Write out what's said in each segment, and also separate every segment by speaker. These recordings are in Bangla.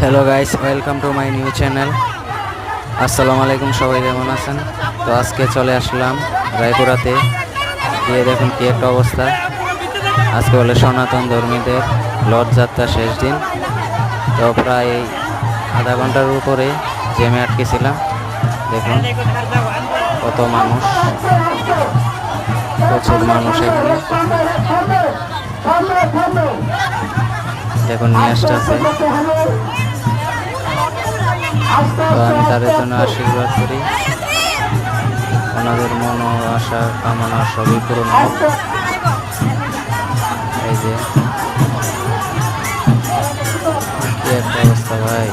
Speaker 1: Hello guys, welcome to my new channel. আসসালামু আলাইকুম, সবাই কেমন আছেন? তো আজকে চলে আসলাম রায়পুরাতে। গিয়ে দেখুন কি একটা অবস্থা। আজকে বলে সনাতন ধর্মীদের রথযাত্রা শেষ দিন। তো প্রায় আধা ঘন্টার উপরে জ্যামে আটকেছিলাম। দেখুন কত মানুষ, প্রচুর মানুষ এখানে। দেখুন নিয়ে আসতেছে। তো আমি তাদের জন্য আশীর্বাদ করি, ওনাদের মন ও আশা কামনা সবই পূরণ হোক। এই যে কি একটা অবস্থা ভাই।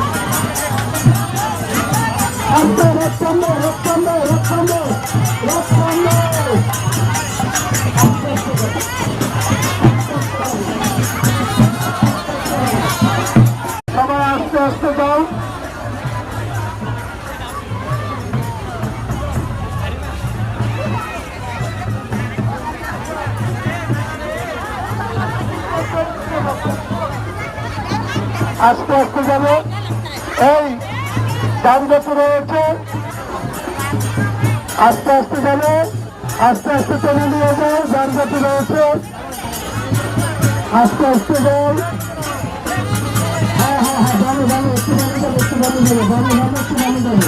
Speaker 2: সবাই আস্তে আস্তে যাও। আস্তে আস্তে যাবে। এই যানজট রয়েছে, আস্তে আস্তে যাবে, আস্তে আস্তে চলে নিয়ে যাও। যানজট রয়েছে, আস্তে আস্তে যাও। হ্যাঁ হ্যাঁ হ্যাঁ, ভালো ভালো, একটু ভালো যাবে, একটু ভালো যাবে, ভালো ভালো, একটু ভালো যাবে।